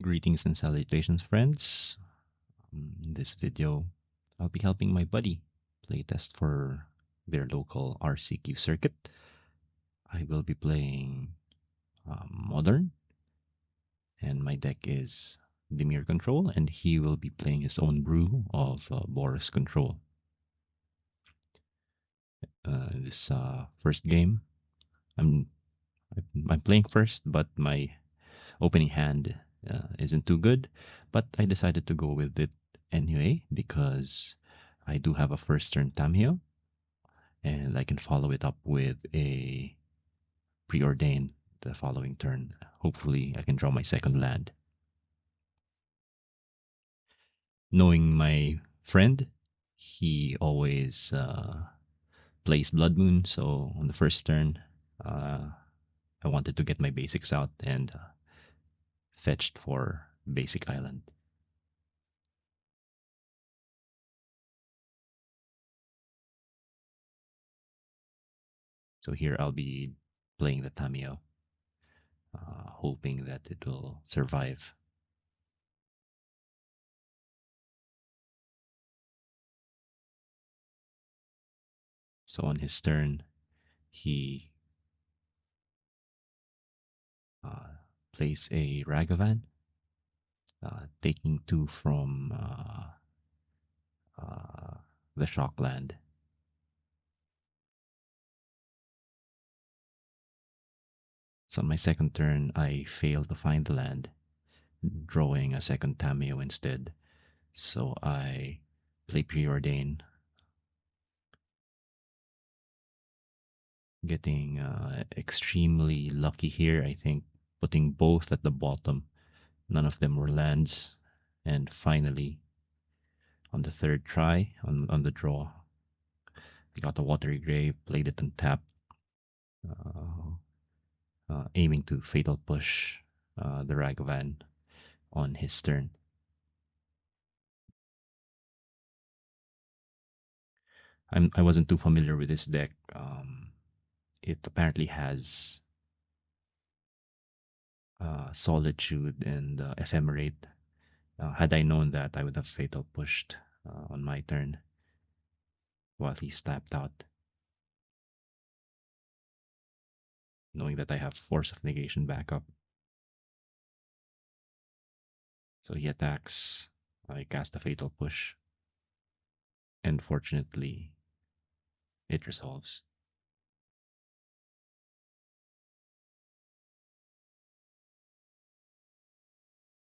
Greetings and salutations, friends. In this video, I'll be helping my buddy playtest for their local RCQ circuit. I will be playing Modern, and my deck is Dimir Control, and he will be playing his own brew of Boris Control. This first game, I'm playing first, but my opening hand isn't too good, but I decided to go with it anyway because I do have a first turn Tamio, and I can follow it up with a preordain the following turn. Hopefully, I can draw my second land. Knowing my friend, he always plays Blood Moon, so on the first turn, I wanted to get my basics out and fetched for Basic Island. So here I'll be playing the Tamio, hoping that it will survive. So on his turn, he plays a Ragavan, taking 2 from the Shockland. So on my second turn, I fail to find the land, drawing a second Tamio instead. So I play Preordain, getting extremely lucky here. I think putting both at the bottom. None of them were lands. And finally, on the third try, on the draw, I got a Watery Grave, played it on tap, aiming to Fatal Push the Ragavan on his turn. I wasn't too familiar with this deck. It apparently has Solitude and Ephemerate. Had I known that, I would have Fatal Pushed on my turn while he's tapped out. Knowing that I have Force of Negation backup. So he attacks, I cast a Fatal Push. And fortunately, it resolves.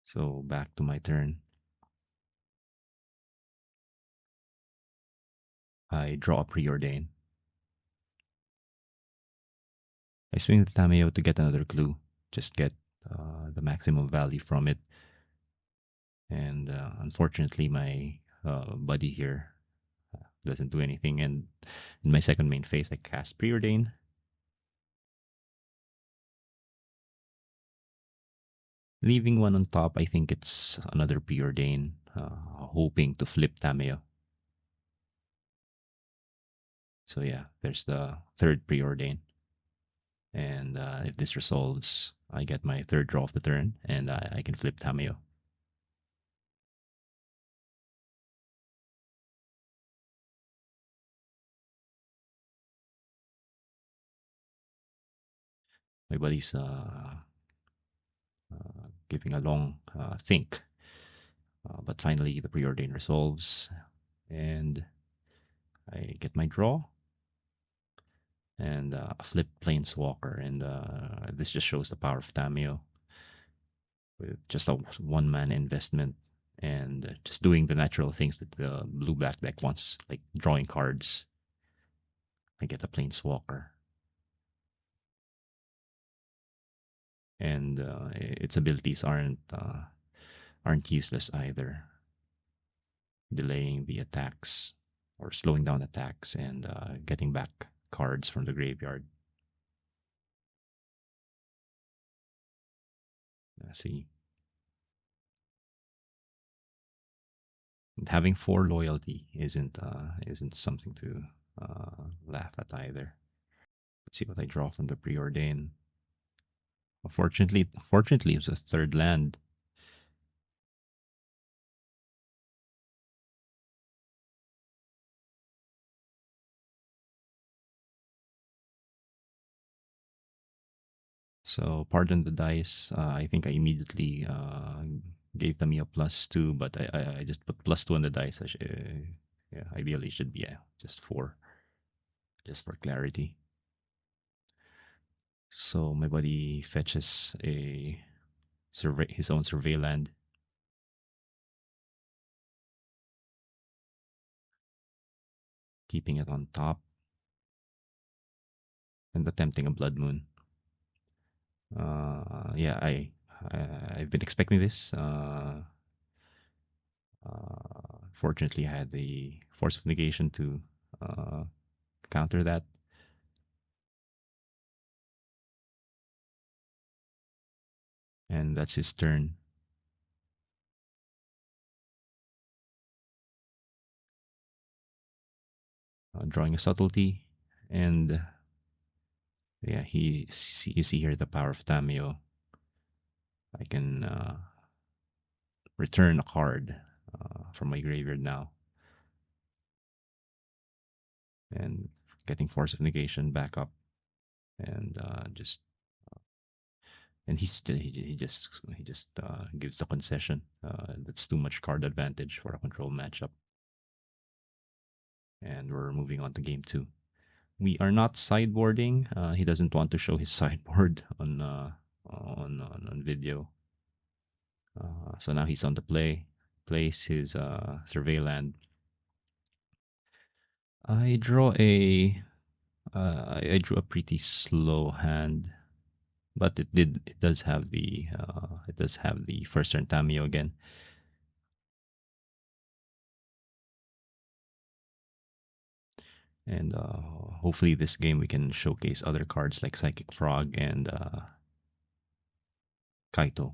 So back to my turn. I draw a Preordain. I swing the Tameo to get another clue. Just get the maximum value from it. And unfortunately, my buddy here doesn't do anything. And in my second main phase, I cast Preordain. Leaving one on top, I think it's another Preordain, hoping to flip Tameo. So yeah, there's the third Preordain. And if this resolves, I get my third draw of the turn, and I can flip Tameo. My buddy's giving a long think. But finally, the Preordain resolves, and I get my draw. And a flip Planeswalker, and this just shows the power of Tameo. With just a one-man investment, and just doing the natural things that the blue-black deck wants, like drawing cards. I get a Planeswalker. And its abilities aren't useless either, delaying the attacks or slowing down attacks and getting back cards from the graveyard. Let's see. And having 4 loyalty isn't something to laugh at either. Let's see what I draw from the Preordain. Fortunately, it was a third land. So pardon the dice. I think I immediately gave Tami a +2, but I just put +2 on the dice. Yeah, ideally it should be just 4, just for clarity. So my buddy fetches his own survey land, keeping it on top and attempting a blood moon. Yeah, I've been expecting this. Fortunately, I had the force of negation to uh, counter that. And that's his turn. Drawing a subtlety, and yeah, you see here the power of Tamio. I can return a card from my graveyard now, and getting force of negation back up, and just and he just gives the concession. That's too much card advantage for a control matchup, and we're moving on to game 2. We are not sideboarding. He doesn't want to show his sideboard on video. So now he's on the place his survey land. I draw I drew a pretty slow hand, but it does have the first turn Tamio again. And hopefully this game we can showcase other cards like Psychic Frog and Kaito,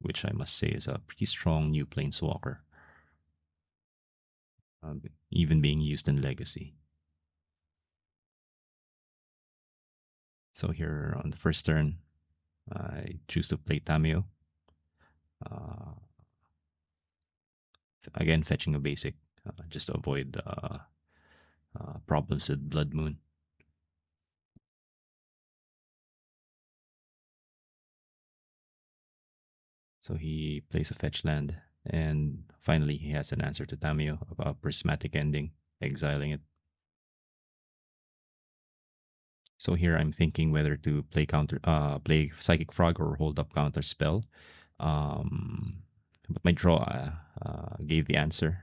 which I must say is a pretty strong new Planeswalker, even being used in Legacy. So here on the first turn, I choose to play Tamio. Uh, Again, fetching a basic just to avoid problems with Blood Moon. So he plays a fetch land, and finally he has an answer to Tamio about a prismatic ending, exiling it. So here I'm thinking whether to play Psychic Frog or hold up Counterspell. But my draw gave the answer.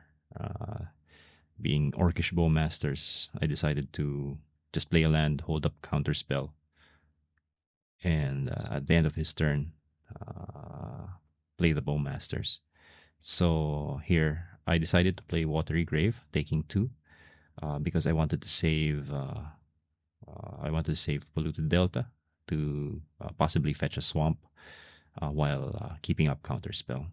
Being Orcish Bowmasters, I decided to just play a land, hold up Counterspell, and at the end of his turn, uh, play the Bowmasters. So here, I decided to play Watery Grave, taking 2, because I wanted to save Polluted Delta to possibly fetch a swamp while keeping up Counterspell.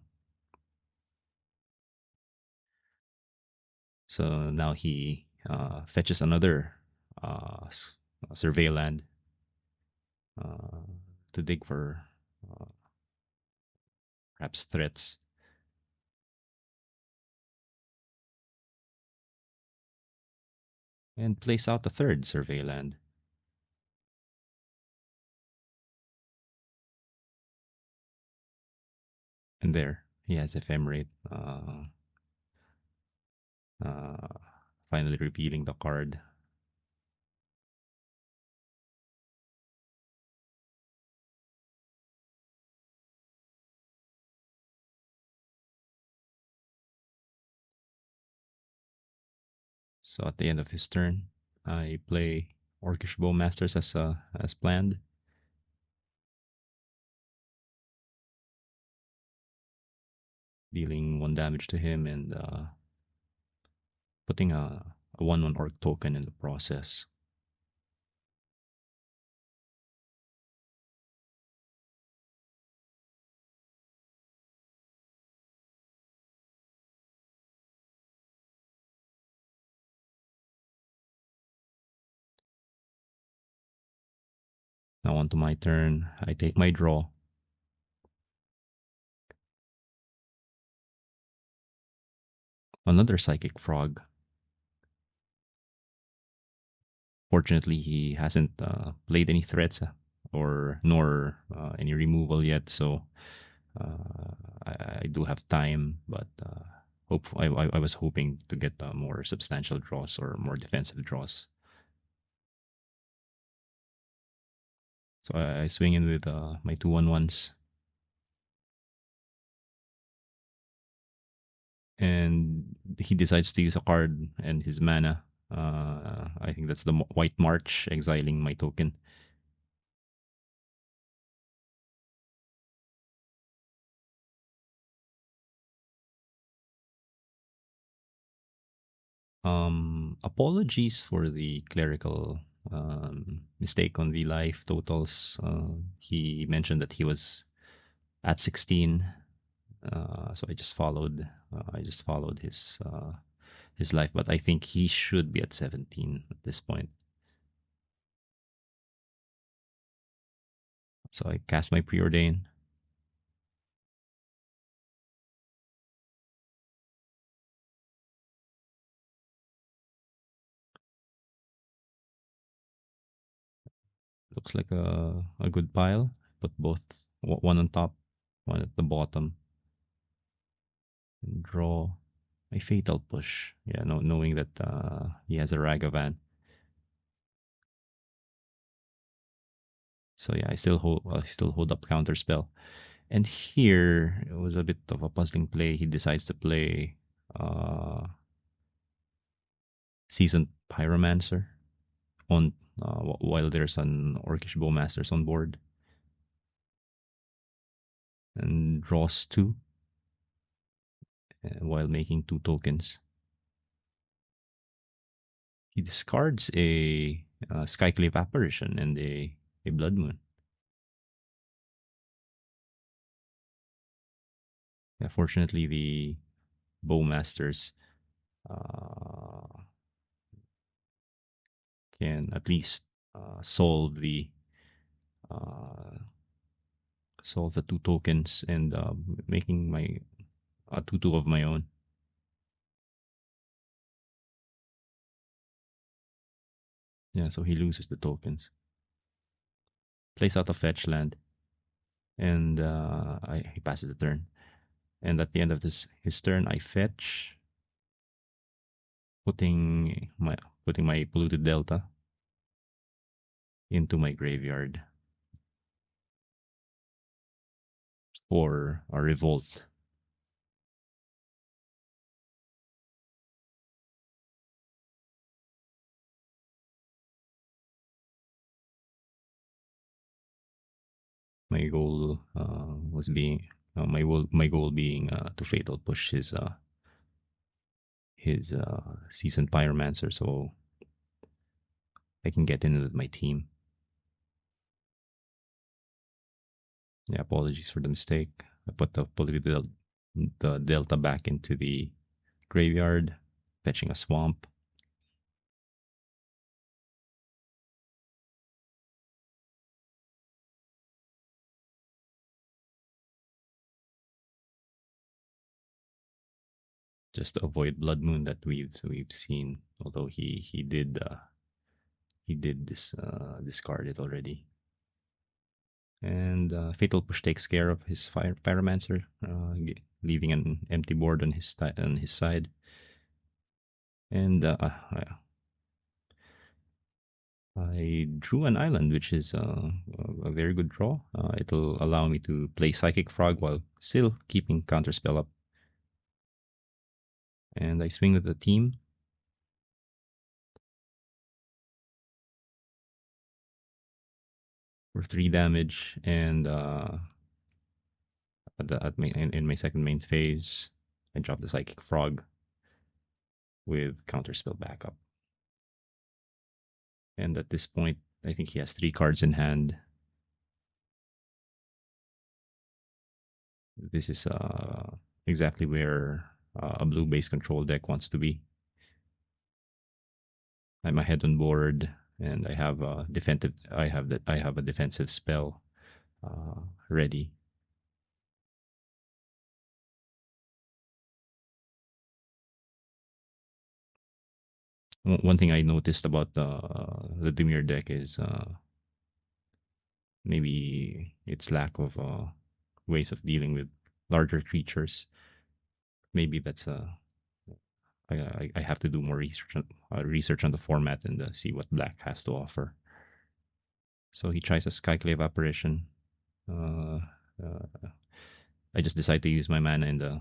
So now he fetches another survey land uh, to dig for uh, perhaps threats. And place out a third survey land. And there, he has Ephemerate, uh, finally revealing the card. So at the end of his turn, I play Orcish Bowmasters as planned. Dealing 1 damage to him and putting a 1/1 Orc token in the process. Now onto my turn. I take my draw. Another Psychic Frog. Fortunately, he hasn't played any threats or nor any removal yet, so I do have time. But I was hoping to get more substantial draws or more defensive draws. So I swing in with my 2/1/1s, and he decides to use a card and his mana. I think that's the White March, exiling my token. Apologies for the clerical mistake on the life totals. He mentioned that he was at 16, so I just followed. I just followed his life, but I think he should be at 17 at this point. So I cast my preordain. Looks like a good pile. Put both one on top, one at the bottom, and draw a fatal push. Yeah, knowing that he has a Ragavan. So yeah, I still hold up counterspell. And here it was a bit of a puzzling play. He decides to play uh, seasoned pyromancer on while there's an orcish bowmasters on board, and draws two while making two tokens. He discards a Skyclave apparition and a blood moon. Yeah, fortunately, the bowmasters uh, can at least solve uh, the two tokens and making my a 2/2 of my own. Yeah, so he loses the tokens. Plays out a fetch land, and he passes the turn. And at the end of his turn, I fetch, putting my polluted delta into my graveyard for a revolt. My goal was being my goal being to fatal push his seasoned pyromancer, so I can get in with my team. Yeah, apologies for the mistake. I put the delta back into the graveyard, fetching a swamp. Just to avoid Blood Moon that we've seen. Although he did discard it already. And Fatal Push takes care of his Pyromancer, leaving an empty board on his side. And I drew an island, which is a very good draw. It'll allow me to play Psychic Frog while still keeping Counterspell up. And I swing with the team. For 3 damage, and in my second main phase, I drop the Psychic Frog with Counterspell backup. And at this point, I think he has 3 cards in hand. This is exactly where a blue base control deck wants to be. I'm ahead on board, and I have a defensive. I have a defensive spell ready. One thing I noticed about the Dimir deck is maybe its lack of ways of dealing with larger creatures. Maybe that's I have to do more research on the format and see what black has to offer. So he tries a Skyclave Apparition. Uh, I just decide to use my mana and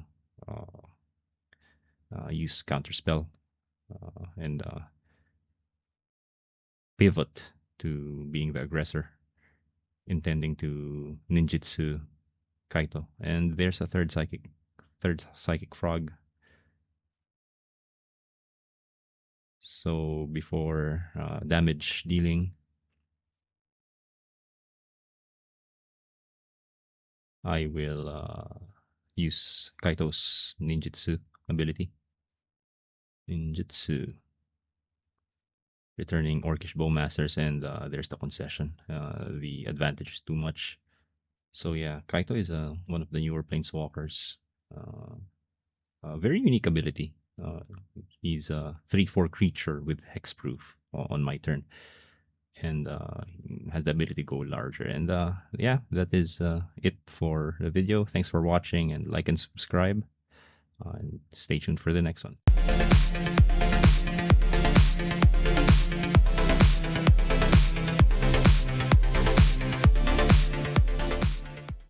use Counterspell and pivot to being the aggressor, intending to ninjutsu Kaito. And there's a third psychic frog. So before damage dealing, I will use Kaito's ninjutsu ability. Ninjutsu. Returning Orcish Bowmasters, and there's the concession. The advantage is too much. So yeah, Kaito is one of the newer planeswalkers. A very unique ability. He's a 3/4 creature with hexproof on my turn, and has the ability to go larger. And yeah, that is it for the video. Thanks for watching, and like and subscribe. And stay tuned for the next one.